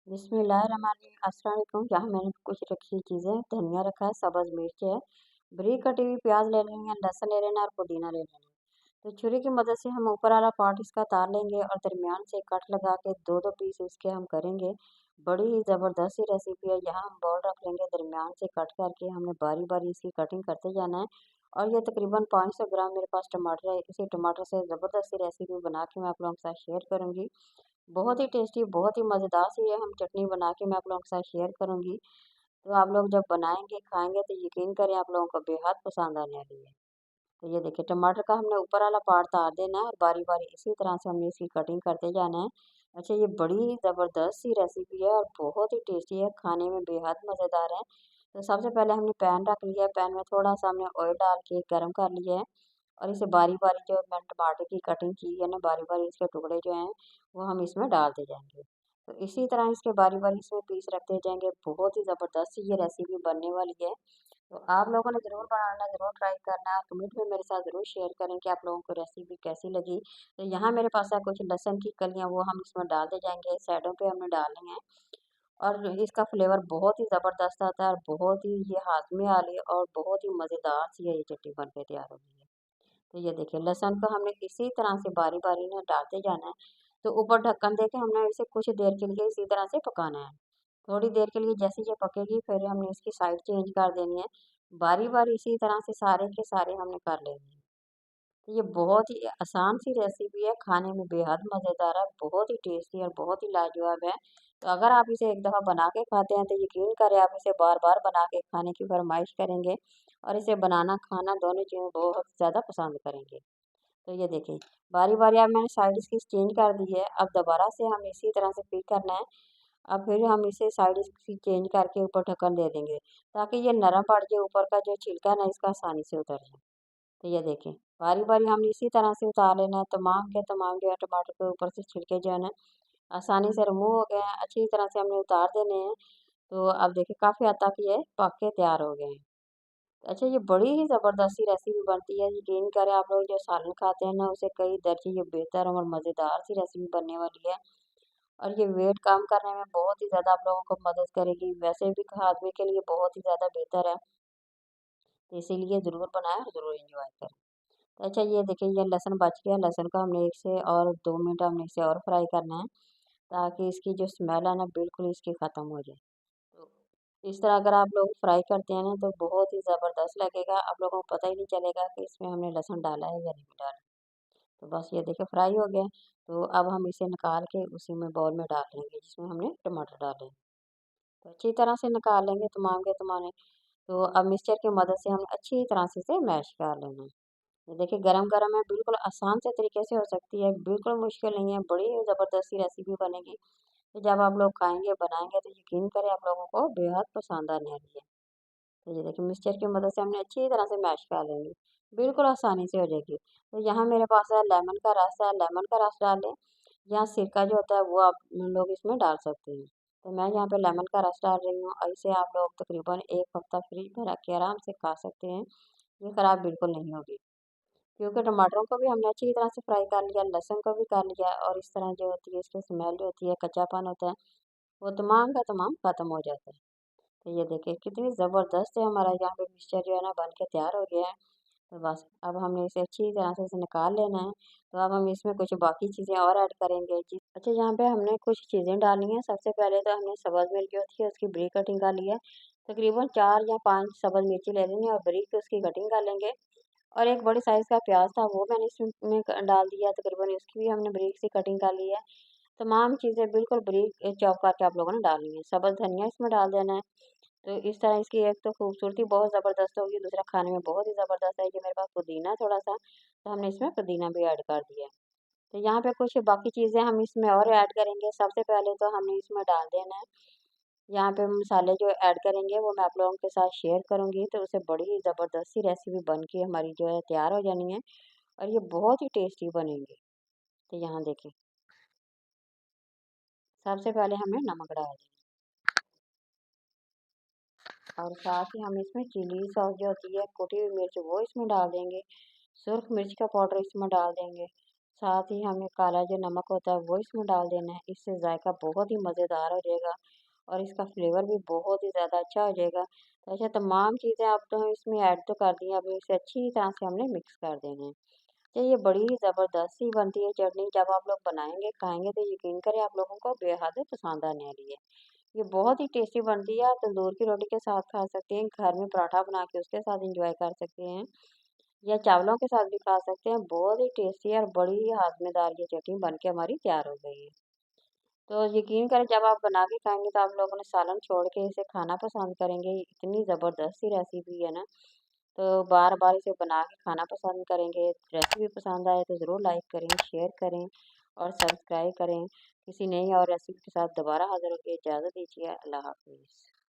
बिस्मिल्लाहिर्रहमानिर्रहीम। अस्सलाम वालेकुम। यहाँ मैंने कुछ रखी चीज़ें, धनिया रखा है, सब्ज़ मिर्च है, बारीक कटी हुई प्याज ले लेनी है, लहसुन ले लेना है और पुदीना ले लेना है। तो छुरी की मदद से हम ऊपर वाला पार्ट इसका तार लेंगे और दरमियान से कट लगा के दो दो पीस इसके हम करेंगे। बड़ी ही ज़बरदस्त सी रेसिपी है। यहाँ हम बॉल रख लेंगे, दरमियान से कट करके हमने बारी बारी इसकी कटिंग करते जाना है। और ये तकरीबन 500 ग्राम मेरे पास टमाटर है। इसी टमाटर से ज़बरदस्त सी रेसिपी बना के मैं आप लोगों के साथ शेयर करूँगी। बहुत ही टेस्टी, बहुत ही मज़ेदार सी ये हम चटनी बना के मैं आप लोगों के साथ शेयर करूँगी। तो आप लोग जब बनाएँगे, खाएँगे तो यकीन करें आप लोगों को बेहद पसंद आने वाली है। तो ये देखिए टमाटर का हमने ऊपर वाला पार्ट तार देना है और बारी-बारी इसी तरह से हमने इसकी कटिंग करते जाना है। अच्छा ये बड़ी ही ज़बरदस्त सी रेसिपी है और बहुत ही टेस्टी है, खाने में बेहद मज़ेदार है। तो सबसे पहले हमने पैन रख लिया है, पैन में थोड़ा-सा हमने ऑयल डाल के गरम कर लिया है। और इसे बारी-बारी जो मैंने टमाटर की कटिंग की है ना, बारी-बारी इसके टुकड़े जो हैं, वो हम इसमें डालते जाएँगे। तो इसी तरह इसके बारी-बारी इसमें पीस रखते जाएँगे। बहुत ही ज़बरदस्त ये रेसिपी बनने वाली है। तो आप लोगों ने ज़रूर बनाना, ज़रूर ट्राई करना है। कमेंट में मेरे साथ ज़रूर शेयर करें कि आप लोगों को रेसिपी कैसी लगी। तो यहाँ मेरे पास है कुछ लहसुन की कलियाँ, वो हम इसमें डालते जाएँगे, साइडों पे हमने डालनी है। और इसका फ्लेवर बहुत ही ज़बरदस्त आता है और बहुत ही ये हाज़मे वाली और बहुत ही मज़ेदार सी है ये चटनी बन के तैयार हो गई है। तो ये देखिए लहसुन को हमने इसी तरह से बारी-बारी ना डालते जाना है। तो ऊपर ढक्कन देके हमने इसे कुछ देर के लिए इसी तरह से पकाना है। थोड़ी देर के लिए जैसे ये पकेगी फिर हमने इसकी साइड चेंज कर देनी है। बारी-बारी इसी तरह से सारे के सारे हमने कर लेने हैं। तो ये बहुत ही आसान सी रेसिपी है, खाने में बेहद मज़ेदार है, बहुत ही टेस्टी और बहुत ही लाजवाब है। तो अगर आप इसे एक दफ़ा बना के खाते हैं तो यकीन करें आप इसे बार-बार बना के खाने की फ़रमाइश करेंगे और इसे बनाना खाना दोनों चीज़ें बहुत ज़्यादा पसंद करेंगे। तो ये देखिए बारी-बारी अब मैंने साइड इसकी चेंज कर दी है। अब दोबारा से हम इसी तरह से फिर करना है। अब फिर हम इसे साइड इसकी चेंज करके ऊपर ढक्कन दे देंगे ताकि ये नरम पड़ जाए, ऊपर का जो छिलका है ना इसका आसानी से उतर जाए। तो ये देखें बारी-बारी हमने इसी तरह से उतार लेना है। तमाम के तमाम जो है टमाटर के ऊपर से छिलके जो है ना आसानी से रिमूव हो गए हैं। अच्छी तरह से हमने उतार देने हैं। तो अब देखिए काफ़ी हद तक ये पक के तैयार हो गए हैं। अच्छा ये बड़ी ही ज़बरदस्ती रेसिपी बनती है, यकीन करें आप लोग जो सालन खाते हैं ना उसे कई दर्जे ये बेहतर और मज़ेदार सी रेसिपी बनने वाली है। और ये वेट कम करने में बहुत ही ज़्यादा आप लोगों को मदद करेगी, वैसे भी हाजमे के लिए बहुत ही ज़्यादा बेहतर है। तो इसीलिए ज़रूर बनाएं और ज़रूर इंजॉय करें। तो अच्छा ये देखिए ये लहसुन बच गया, लहसुन को हमने 1 से और 2 मिनट हमने इसे और फ्राई करना है ताकि इसकी जो स्मेल है ना बिल्कुल इसकी ख़त्म हो जाए। तो इस तरह अगर आप लोग फ्राई करते हैं ना तो बहुत ही ज़बरदस्त लगेगा, आप लोगों को पता ही नहीं चलेगा कि इसमें हमने लहसुन डाला है या नहीं डाला। तो बस ये देखिए फ्राई हो गया। तो अब हम इसे निकाल के उसी में बाउल में डाल लेंगे जिसमें हमने टमाटर डाले। तो अच्छी तरह से निकाल लेंगे तमाम के तमाम। तो अब मिक्सचर की मदद से हमें अच्छी तरह से इसे मैश कर लेना है। ये देखिए गरम-गरम है, बिल्कुल आसान से तरीके से हो सकती है, बिल्कुल मुश्किल नहीं है, बड़ी ही ज़बरदस्त सी रेसिपी बनेगी। तो जब आप लोग खाएँगे, बनाएँगे तो यकीन करें आप लोगों को बेहद पसंद आने वाली है। तो ये देखिए मिक्सचर की मदद से हमने अच्छी तरह से मैश कर लेंगे, बिल्कुल आसानी से हो जाएगी। तो यहाँ मेरे पास है लेमन का रस है, लेमन का रस डाल लें या सिरका जो होता है वो आप लोग इसमें डाल सकते हैं। तो मैं यहाँ पे लेमन का रस डाल रही हूँ और इसे आप लोग तकरीबन 1 हफ्ता फ्रिज में रख के आराम से खा सकते हैं। ये खराब बिल्कुल नहीं होगी। क्योंकि टमाटरों को भी हमने अच्छी तरह से फ्राई कर लिया, लहसुन को भी कर लिया और इस तरह जो होती है इसकी स्मेल जो होती है, कच्चापन होता है, वो तमाम का तमाम खत्म हो जाता है। तो ये देखिए कितनी ज़बरदस्त है हमारा यहाँ पे मिक्सचर जो है ना बन के तैयार हो गया है। तो बस अब हमने इसे अच्छी तरह से इसे निकाल लेना है। तो अब हम इसमें कुछ बाकी चीज़ें और ऐड करेंगे जी। अच्छा यहाँ पे हमने कुछ चीज़ें डालनी है। सबसे पहले तो हमने सब्ज़ मिर्च जो होती है उसकी बारीक कटिंग कर ली है। तकरीबन 4 या 5 सब्ज़ मिर्ची ले लेंगे और बारीक उसकी कटिंग कर लेंगे। और एक बड़े साइज़ का प्याज़ था वो मैंने इसमें डाल दिया, तकरीबन उसकी भी हमने बारीक सी कटिंग कर ली है। तमाम चीज़ें बिल्कुल बारीक चॉप करके आप लोगों ने डालनी है। सब्ज़ धनिया इसमें डाल देना है। तो इस तरह इसकी एक तो खूबसूरती बहुत ज़बरदस्त होगी, दूसरा खाने में बहुत ही ज़बरदस्त है। ये मेरे पास पुदीना है थोड़ा-सा, तो हमने इसमें पुदीना भी ऐड कर दिया है। तो यहाँ पे कुछ बाकी चीज़ें हम इसमें और ऐड करेंगे। सबसे पहले तो हमने इसमें डाल देना है, यहाँ पे मसाले जो ऐड करेंगे वो मैं आप लोगों के साथ शेयर करूँगी, तो उससे बड़ी ही ज़बरदस्त सी रेसिपी बन के हमारी जो है तैयार हो जानी है और ये बहुत ही टेस्टी बनेंगी। तो यहाँ देखें, सबसे पहले हमें नमक डाल दें और साथ ही हम इसमें चिली सॉस जो होती है, कुटी हुई मिर्च वो इसमें डाल देंगे। सुर्ख मिर्च का पाउडर इसमें डाल देंगे। साथ ही हमें काला जो नमक होता है वो इसमें डाल देना है। इससे जायका बहुत ही मज़ेदार हो जाएगा और इसका फ्लेवर भी बहुत ही ज़्यादा अच्छा हो जाएगा। तो अच्छा तमाम चीज़ें अब तो हम इसमें ऐड तो कर दी हैं, अब इसे अच्छी तरह से हमने मिक्स कर देना है। तो ये बड़ी ही ज़बरदस्त सी बनती है चटनी, जब आप लोग बनाएँगे, खाएँगे तो यकीन करें आप लोगों को बेहद पसंद आने वाली है। ये बहुत ही टेस्टी बनती है, आप तंदूर की रोटी के साथ खा सकते हैं, घर में पराठा बना के उसके साथ एंजॉय कर सकते हैं या चावलों के साथ भी खा सकते हैं। बहुत ही टेस्टी और बड़ी ही हाज़मेदार ये चटनी बन के हमारी तैयार हो गई है। तो यकीन करें जब आप बना के खाएँगे तो आप लोगों ने सालन छोड़ के इसे खाना पसंद करेंगे, इतनी ज़बरदस्त सी रेसिपी है ना। तो बार-बार इसे बना के खाना पसंद करेंगे। रेसिपी पसंद आए तो ज़रूर लाइक करें, शेयर करें और सब्सक्राइब करें। किसी नई और रेसिपी के साथ दोबारा हाज़िर होके इजाज़त दीजिए। अल्लाह हाफ़िज़।